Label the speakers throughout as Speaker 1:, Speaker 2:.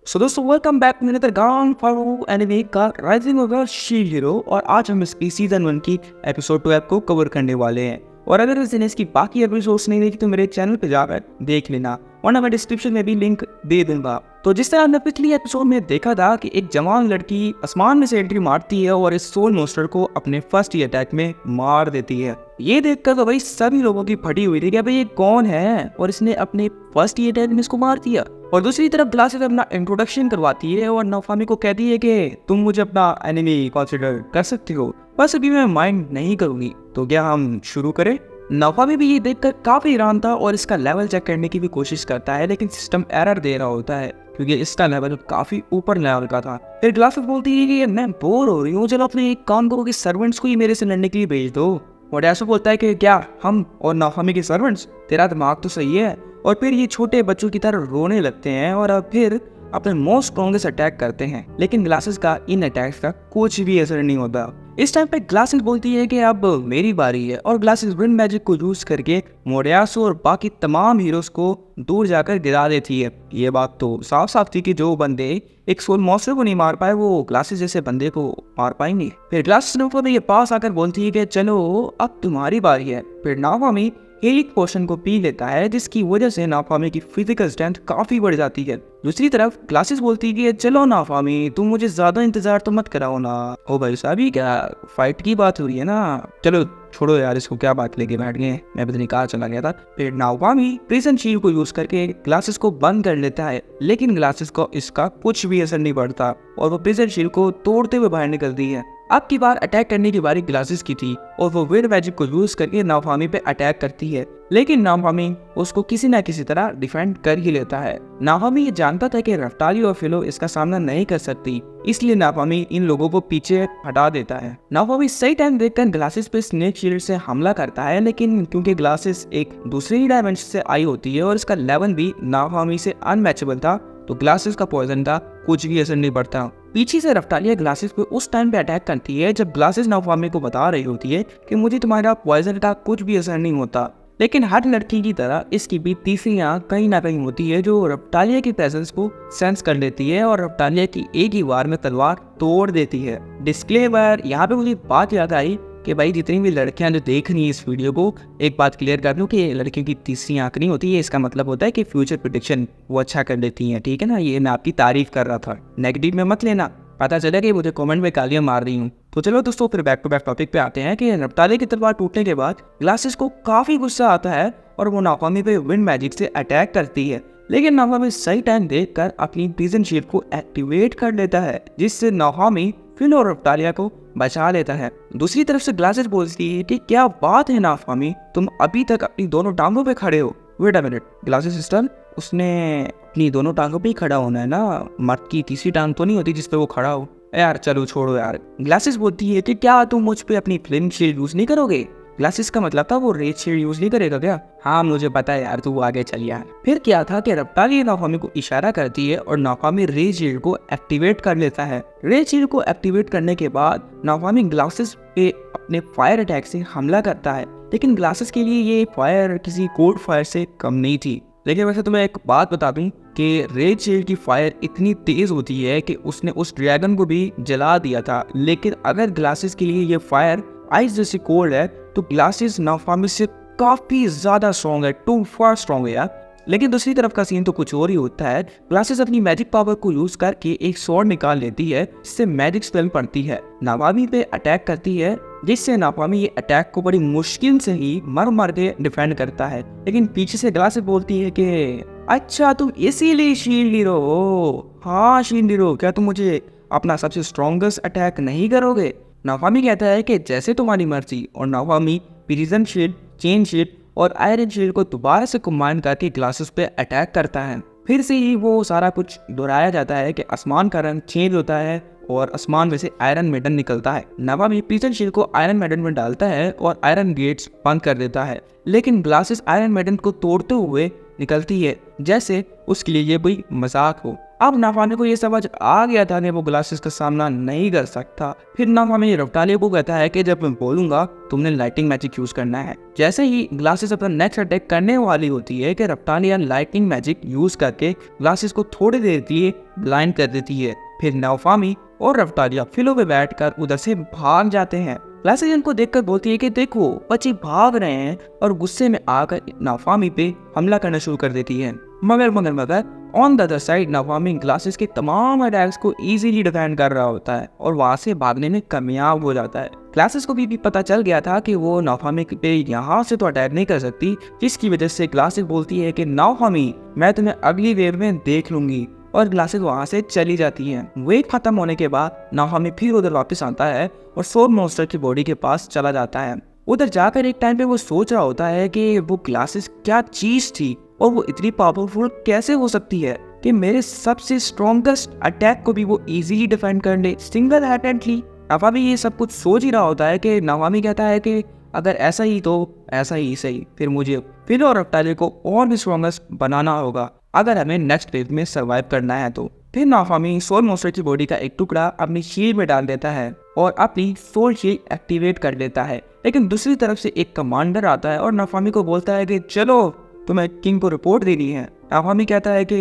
Speaker 1: सो दोस्तों welcome back मेरे गान फारू एनिमे का राइजिंग होगा शील्ड हीरो। और आज हम इसकी सीजन 1 की एपिसोड 12 को कवर करने वाले हैं। और अगर इसकी बाकी एपिसोड्स नहीं देखी तो मेरे चैनल पे जाकर देख लेना, वरना मैं डिस्क्रिप्शन में भी लिंक दे दूंगा। तो जिस तरह हमने पिछली एपिसोड में देखा था कि एक जवान लड़की आसमान में से एंट्री मारती है और इस सोल मोस्टर को अपने फर्स्ट ही अटैक में मार देती है। ये देखकर तो भाई सभी लोगों की फटी हुई थी कि भाई ये कौन है और इसने अपने फर्स्ट ही अटैक में इसको मार दिया। और दूसरी तरफ ग्लासेस अपना इंट्रोडक्शन करवाती है और नाफामी को कहती है कि तुम मुझे अपना एनिमी कंसीडर कर सकते हो, बस अभी मैं माइंड नहीं करूंगी। तो क्या हम शुरू करें? नाफामी भी ये देखकर काफी हैरान था और इसका लेवल चेक करने की भी कोशिश करता है, लेकिन सिस्टम एरर दे रहा होता है क्योंकि इसका लेवल काफी ऊपर लेवल का था। फिर ग्लासेस बोलती है कि मैं बोर हो रही हूँ, चलो अपने एक काम करो कि सर्वेंट्स को ही मेरे से लड़ने के लिए भेज दो। और ऐसा बोलता है कि क्या हम और नाफामी के सर्वेंट्स? तेरा दिमाग तो सही है। और फिर ये छोटे बच्चों की तरह रोने लगते हैं और अब फिर अपने मोस्ट स्ट्रॉन्गेस्ट अटैक करते हैं, लेकिन ग्लासेस का इन अटैक्स का कुछ भी असर नहीं होता। इस टाइम पे ग्लासेस बोलती है कि अब मेरी बारी है और ग्लासेस विंड मैजिक को यूज करके मोरियासु और बाकी तमाम हीरोज को दूर जाकर गिरा देती है। ये बात तो साफ साफ थी कि जो बंदे एक सोल मॉन्स्टर को नहीं मार पाए वो ग्लासेस जैसे बंदे को मार पाएंगे। फिर ग्लासेस ने ये पास आकर बोलती है कि चलो अब तुम्हारी बारी है। फिर नाफामी एक पोशन को पी लेता है जिसकी वजह से नाफामी की फिजिकल स्ट्रेंथ काफी बढ़ जाती है। दूसरी तरफ ग्लासेस बोलती है कि चलो नाफामी तुम मुझे ज्यादा इंतजार तो मत कराओ ना। ओ भाई साहब ये क्या फाइट की बात हो रही है ना, चलो छोड़ो यार, इसको क्या बात लेके बैठ गए, मैं पता नहीं कहाँ चला गया था। फिर नाफामी प्रिजन शील्ड को यूज करके ग्लासेस को बंद कर लेता है, लेकिन ग्लासेस को इसका कुछ भी असर नहीं पड़ता और वो प्रिजन शील्ड को तोड़ते हुए बाहर निकलती है। अब की बार अटैक करने की बारी ग्लासेस की थी और वो विंड मैजिक को यूज करके नाफामी पे अटैक करती है, लेकिन नाफामी उसको किसी न किसी तरह डिफेंड कर ही लेता है। नाफामी ये जानता था कि रफ्ताली और फिलो इसका सामना नहीं कर सकती, इसलिए नाफामी इन लोगों को पीछे हटा देता है। नाफामी सही टाइम देखकर ग्लासेस पे स्नेक शील्ड से हमला करता है, लेकिन क्योंकि ग्लासेस एक दूसरे ही डायमेंशन से आई होती है और इसका लेवल भी नाफामी से अनमैचेबल था, तो ग्लासेस का पॉइजन का कुछ भी असर नहीं पड़ता। पीछे से रफ्तालिया ग्लासेस पे उस टाइम पे अटैक करती है जब ग्लासेस नाफामी को बता रही होती है कि मुझे तुम्हारा पॉइजन का कुछ भी असर नहीं होता, लेकिन हर लड़की की तरह इसकी भी तीसरी आंख कहीं ना कहीं होती है जो रफ्तालिया की प्रेजेंस को सेंस कर लेती है और रफ्तालिया की एक ही वार में तलवार तोड़ देती है। डिस्क्लेमर, यहाँ पे मुझे बात याद आई कि भाई जितनी भी लड़कियां जो देख रही हैं इस वीडियो को, एक बात क्लियर कर दूं कि लड़कियों की तीसरी आंख नहीं होती है, इसका मतलब होता है कि फ्यूचर प्रेडिक्शन वो अच्छा कर लेती हैं, ठीक है ना। ये मैं आपकी तारीफ कर रहा था, नेगेटिव में मत लेना, पता चला कि मुझे कमेंट में गालियां मार रही हूँ। तो चलो दोस्तों फिर बैक टू बैक टॉपिक पे आते हैं कि रफ्तालिया की तलवार टूटने के बाद ग्लासेस को काफी गुस्सा आता है और वो नाफामी पे विंड मैजिक से अटैक करती है, लेकिन नाफामी सही टाइम देखकर अपनी प्रिजन शील्ड को एक्टिवेट कर लेता है, जिससे नाफामी फिल और रफ्तालिया को बचा लेता है। दूसरी तरफ से ग्लासेस बोलती है कि क्या बात है नाफामी, तुम अभी तक अपनी दोनों टांगों पे खड़े हो। Wait a minute, glasses sister, उसने अपनी दोनों टांगों पे ही खड़ा होना है ना, मर्द की तीसरी टांग तो नहीं होती जिस पे वो खड़ा हो। यार चलो छोड़ो यार। ग्लासेस बोलती है कि क्या तुम मुझ पे अपनी फ्लेम शील्ड यूज नहीं करोगे। ग्लासेस का मतलब था वो रेड शील्ड यूज नहीं करेगा क्या? हाँ मुझे पता है यार, तू आगे चल यार। फिर क्या था कि रफ्तालिया नाफामी को इशारा करती है और नाफामी रेड शील्ड को एक्टिवेट कर लेता है। रेड शील्ड को एक्टिवेट करने के बाद नाफामी ग्लासेस पे अपने फायर अटैक से हमला करता है, लेकिन ग्लासेस के लिए ये फायर किसी कोल्ड फायर से कम नहीं थी। लेकिन वैसे तुम्हें एक बात बता दूं कि रेड शील्ड की फायर इतनी तेज होती है कि उसने उस ड्रैगन को भी जला दिया था, लेकिन अगर ग्लासेस के लिए ये फायर आइस जैसी कोल्ड है तो ग्लासेस नाफामी से काफी ज्यादा स्ट्रॉन्ग है, टू फार स्ट्रॉन्ग है यार। लेकिन दूसरी तरफ का सीन तो कुछ और ही होता है। ग्लासेस अपनी मैजिक पावर को यूज करके एक स्वॉर्ड निकाल लेती है जिससे मैजिक स्पेल पड़ती है, नाफामी पे अटैक करती है, जिससे नाफामी ये अटैक को बड़ी मुश्किल से ही मर मर के डिफेंड करता है। लेकिन पीछे से ग्लासेस बोलती है कि अच्छा तुम इसीलिए शील्ड हीरो हो। हाँ शील्ड हीरो, क्या तुम मुझे अपना सबसे स्ट्रॉन्गेस्ट अटैक नहीं करोगे? नाफामी कहता है कि जैसे तुम्हारी मर्जी, और नाफामी प्रिजन शील्ड, चेन शील्ड और आयरन शील्ड को दोबारा से कंबाइन करके ग्लासेस पे अटैक करता है। फिर से ही वो सारा कुछ दोहराया जाता है कि आसमान का रंग चेंज होता है और आसमान में से आयरन मेडन निकलता है। नाफामी प्रिजन शील्ड को आयरन मेडन में डालता है और आयरन गेट्स बंद कर देता है, लेकिन ग्लासेस आयरन मेडन को तोड़ते हुए निकलती है जैसे उसके लिए ये कोई मजाक हो। अब नाफामी को ये समझ आ गया था कि वो ग्लासेस का सामना नहीं कर सकता। फिर नाफामी रफ्तालिया को कहता है कि जब मैं बोलूंगा तुमने लाइटिंग मैजिक यूज करना है। जैसे ही ग्लासेस अपना नेक्स्ट अटैक करने वाली होती है कि रफ्तालिया लाइटिंग मैजिक यूज करके ग्लासेस को थोड़ी देर के लिए ब्लाइंड कर देती है। फिर नाफामी और रफ्तालिया फिलो पे बैठकर उधर से भाग जाते हैं। ग्लासेस इनको देखकर बोलती है कि देखो बच्चे भाग रहे हैं, और गुस्से में आकर नाफामी पे हमला करना शुरू कर देती है। मगर ऑन द अदर साइड नाफामी ग्लासेस के तमाम अटैक्स को इजीली डिफेंड कर रहा होता है और वहां से भागने में कामयाब हो जाता है। ग्लासेस को भी पता चल गया था कि वो नाफामी पे यहाँ से तो अटैक नहीं कर सकती, जिसकी वजह से ग्लासेस बोलती है कि नाफामी मैं तुम्हें अगली वेव में देख लूंगी, और ग्लासेस वहां से चली जाती है। वेव खत्म होने के बाद नाफामी फिर उधर वापस आता है और सोल मॉन्स्टर की बॉडी के पास चला जाता है। उधर जाकर एक टाइम पे वो सोच रहा होता है कि वो ग्लासेस क्या चीज थी और वो इतनी पावरफुल कैसे हो सकती है कि मेरे सबसे स्ट्रॉन्गेस्ट अटैक को भी वो इजीली डिफेंड कर ले सिंगल हैंडेडली। नाफामी ये सब कुछ सोच ही रहा होता है कि नाफामी कहता है कि अगर ऐसा ही तो ऐसा ही सही, फिर मुझे फिलो और रफ्तालिया को और भी स्ट्रॉन्गेस्ट बनाना होगा अगर हमें नेक्स्ट वेव में सर्वाइव करना है। तो फिर नाफामी सोल मॉन्स्टर की बॉडी का एक टुकड़ा अपनी शील्ड में डाल देता है और अपनी सोल शील्ड एक्टिवेट कर लेता है। लेकिन दूसरी तरफ से एक कमांडर आता है और नाफामी को बोलता है कि चलो तुम्हें किंग को रिपोर्ट देनी है। नाफामी कहता है कि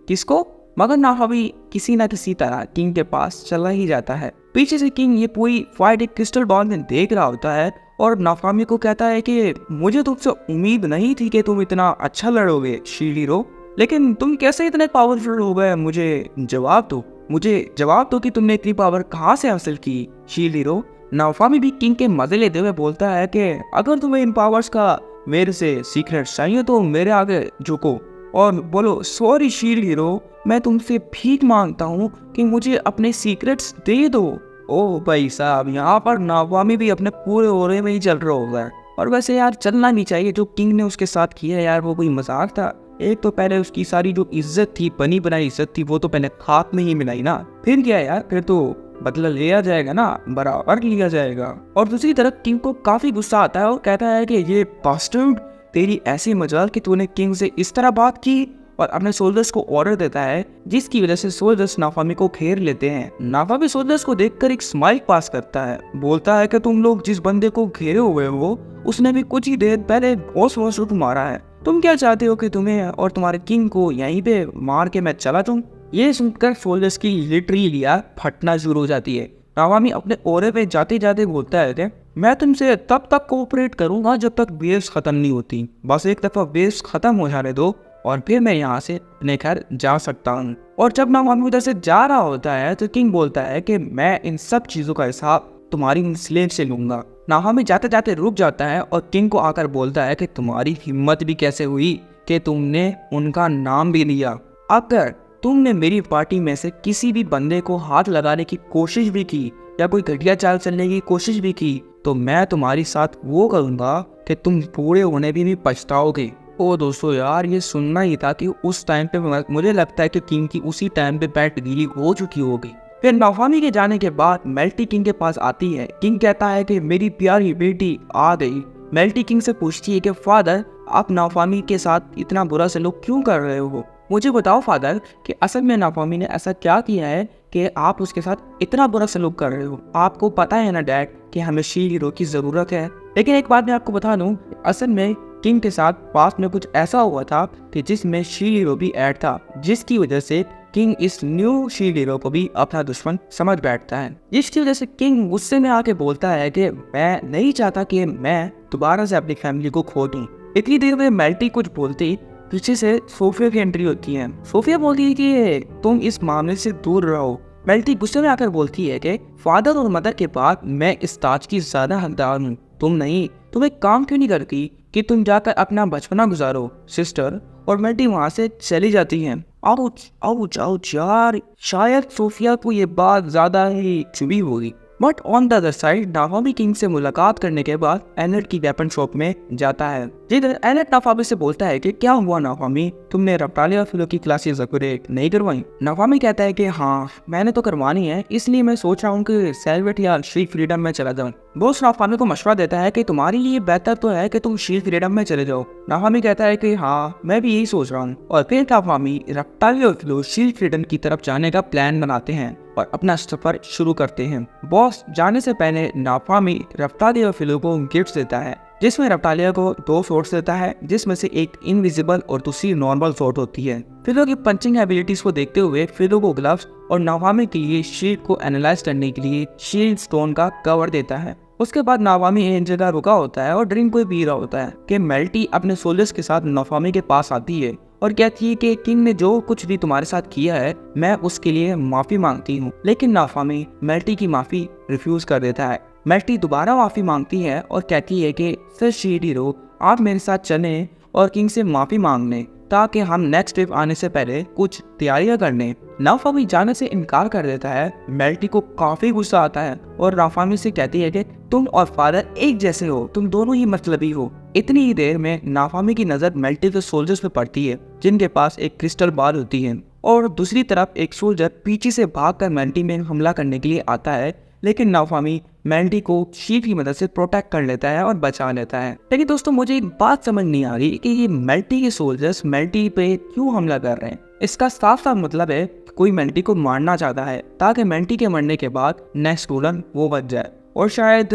Speaker 1: किसको, मगर नाफामी किसी न किसी तरह किंग के पास चला ही जाता है। पीछे से किंग ये पूरी फाइट एक क्रिस्टल बॉल में देख रहा होता है और नाफामी को कहता है कि मुझे तुमसे उम्मीद नहीं थी कि तुम इतना अच्छा लड़ोगे शील्ड हीरो, लेकिन तुम कैसे इतने पावरफुल हो गए। मुझे जवाब दो कि तुमने इतनी पावर कहाँ से हासिल की शील्ड हीरो। नाफामी भी किंग के मजे लेते हुए बोलता है कि अगर तुम्हें इन पावर्स का मेरे से सीक्रेट चाहिए तो मेरे आगे झुको और बोलो सॉरी शील्ड हीरो, मैं तुमसे भीख मांगता हूँ कि मुझे अपने सीक्रेट्स दे दो। ओह भाई साहब, यहाँ पर नाफामी भी अपने पूरे ओरे में ही चल रहा होगा। और वैसे यार चलना नहीं चाहिए, जो किंग ने उसके साथ किया यार वो कोई मजाक था। एक तो पहले उसकी सारी जो इज्जत थी, बनी बनाई इज्जत थी, वो तो पहले खाक में ही मिलाई ना, फिर क्या यार, फिर तो बदला लिया जाएगा ना, बराबर लिया जाएगा। और दूसरी तरफ किंग को काफी गुस्सा आता है और कहता है कि ये बास्टर्ड, तेरी ऐसी मजाल कि तूने किंग से इस तरह बात की, और अपने सोल्जर्स को ऑर्डर देता है जिसकी वजह से सोल्जर्स नाफामी को घेर लेते हैं। नाफामी सोल्जर्स को देखकर एक स्माइल पास करता है, बोलता है कि तुम लोग जिस बंदे को घेरे हुए हो उसने भी कुछ ही देर पहले बॉस को मारा है। तुम क्या चाहते हो कि तुम्हें और तुम्हारे किंग को यहीं पे मार के मैं चला जाऊं? ये सुनकर सोल्जर्स की लिटरली फटना शुरू हो जाती है। नाफामी अपने ओरे पे जाते जाते बोलता है कि मैं तुमसे तब तक कोऑपरेट करूंगा जब तक वेव्स खत्म नहीं होती। बस एक दफा वेव्स खत्म हो जाने दो और फिर मैं यहाँ से अपने घर जा सकता हूँ। और जब नाफामी उधर से जा रहा होता है तो किंग बोलता है कि मैं इन सब चीजों का हिसाब तुम्हारी स्लेव से लूंगा। नाफामी जाते जाते रुक जाता है और किंग को आकर बोलता है कि तुम्हारी हिम्मत भी कैसे हुई कि तुमने उनका नाम भी लिया। अगर तुमने मेरी पार्टी में से किसी भी बंदे को हाथ लगाने की कोशिश भी की या कोई घटिया चाल चलने की कोशिश भी की तो मैं तुम्हारी साथ वो करूंगा कि तुम पूरे होने भी पछताओगे। ओ दोस्तों यार, ये सुनना ही था कि उस टाइम पे मुझे लगता है कि किंग की उसी टाइम पे बैट गीली हो चुकी होगी। फिर नाफामी के जाने के बाद मेल्टी किंग के पास आती है। किंग कहता है कि मेरी प्यारी बेटी आ गई। मेल्टी किंग से पूछती है कि फादर, आप नाफामी के साथ इतना बुरा सलूक क्यों कर रहे हो? मुझे बताओ फादर कि असल में नाफामी ने ऐसा क्या किया है कि आप उसके साथ इतना बुरा सलूक कर रहे हो? आपको पता है ना डैड कि हमें शील्ड हीरो की जरूरत है। लेकिन एक बात मैं आपको बता दूं, असल में किंग के साथ पास्ट में कुछ ऐसा हुआ था कि जिसमें शील्ड हीरो भी ऐड था, जिसकी वजह से किंग इस न्यू शील्ड हीरो को भी अपना दुश्मन समझ बैठता है। जिसकी वजह से किंग गुस्से में आके बोलता है कि मैं नहीं चाहता कि मैं दोबारा से अपनी फैमिली को खो दूं। इतनी देर में मेल्टी कुछ बोलती पीछे से सोफिया की एंट्री होती है। सोफिया बोलती है कि तुम इस मामले से दूर रहो। मेल्टी गुस्से में आकर बोलती है कि फादर और मदर के बाद मैं इस ताज की ज्यादा हकदार हूँ, तुम नहीं। तुम एक काम क्यों नहीं करती कि तुम जाकर अपना बचपना गुजारो सिस्टर। और मेल्टी वहां से चली जाती है। आउच आउच आउच यार, शायद सोफिया को ये बात ज्यादा ही चुभी होगी। But on the other side नाफामी किंग से मुलाकात करने के बाद एनेट की वेपन शॉप में जाता है, जिधर एनेट नाफामी से बोलता है कि क्या हुआ नाफामी, तुमने रफ्तालिया फिलो की क्लासेस अपग्रेड नहीं करवाई? नाफामी कहता है कि हाँ मैंने तो करवानी है, इसलिए मैं सोच रहा हूँ कि सेल्वेट या शील्ड फ्रीडम में चला जाऊँ। बॉस नाफामी को मशवरा देता है कि तुम्हारे लिए बेहतर तो है कि तुम शील्ड फ्रीडम में चले जाओ। नाफामी कहता है कि हाँ मैं भी यही सोच रहा हूँ, और फिर नाफामी रफ्तालिया फिलो शील्ड फ्रीडम की तरफ जाने का प्लान बनाते हैं और अपना सफर शुरू करते हैं। बॉस जाने से पहले नाफामी रफ्तालिया फिलो को गिफ्ट देता है, जिसमें रफ्तालिया को 2 शॉट्स देता है, जिसमें से एक इनविजिबल और दूसरी नॉर्मल शॉट होती है। फिलो की पंचिंग एबिलिटीज को देखते हुए फिलो को ग्लव्स और नाफामी के लिए शील्ड को एनालाइज करने के लिए शील्ड स्टोन का कवर देता है। उसके बाद नाफामी एक जगह रुका होता है और ड्रिंक को पी रहा होता है कि मेल्टी अपने सोल्जर्स के साथ नाफामी के पास आती है और कहती है कि किंग ने जो कुछ भी तुम्हारे साथ किया है मैं उसके लिए माफी मांगती हूँ। लेकिन नाफामी मेल्टी की माफी रिफ्यूज कर देता है। मेल्टी दोबारा माफी मांगती है और कहती है कि सर शील्ड हीरो आप मेरे साथ चलें और किंग से माफी मांग लें, ताकि हम नेक्स्ट ट्रिप आने से पहले कुछ तैयारियां कर लें। नाफामी जाने से इनकार कर देता है। मेल्टी को काफी गुस्सा आता है और नाफामी से कहती है कि तुम और फादर एक जैसे हो, तुम दोनों ही मतलबी हो। इतनी ही देर में नाफामी की नजर मेल्टी के सोल्जर्स पे पड़ती है, जिनके पास एक क्रिस्टल बॉल होती है, और दूसरी तरफ एक सोल्जर पीछे से भागकर मेल्टी में हमला करने के लिए आता है। लेकिन नाफामी मेल्टी को शील्ड की मदद से प्रोटेक्ट कर लेता है और बचा लेता है। लेकिन दोस्तों मुझे एक बात समझ नहीं आ रही कि ये मेल्टी के सोल्जर्स मेल्टी पे क्यों हमला कर रहे हैं। इसका साफ साफ मतलब है कोई मेल्टी को मारना चाहता है ताकि मेल्टी के मरने के बाद नेक्स्ट रूलर वो बच जाए, और शायद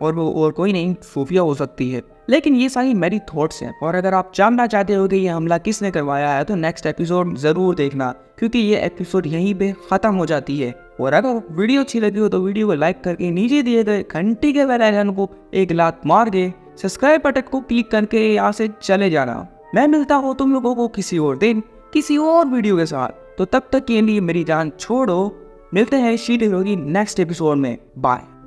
Speaker 1: और कोई नहीं सूफिया हो सकती है। लेकिन ये सारी मेरी थॉट्स हैं, और अगर आप जानना चाहते हो कि ये हमला किसने करवाया है तो नेक्स्ट एपिसोड जरूर देखना, क्योंकि ये एपिसोड यहीं पे खत्म हो जाती है। और अगर वीडियो अच्छी लगी हो तो वीडियो को लाइक करके नीचे दिए गए घंटी के बेल आइकन को एक लात मार के सब्सक्राइब बटन को क्लिक करके यहाँ से चले जाना। मैं मिलता हूँ तुम लोगों को किसी और दिन किसी और वीडियो के साथ, तो तब तक के लिए मेरी जान छोड़ो। मिलते हैं शील्ड हीरो की नेक्स्ट एपिसोड में। बाय।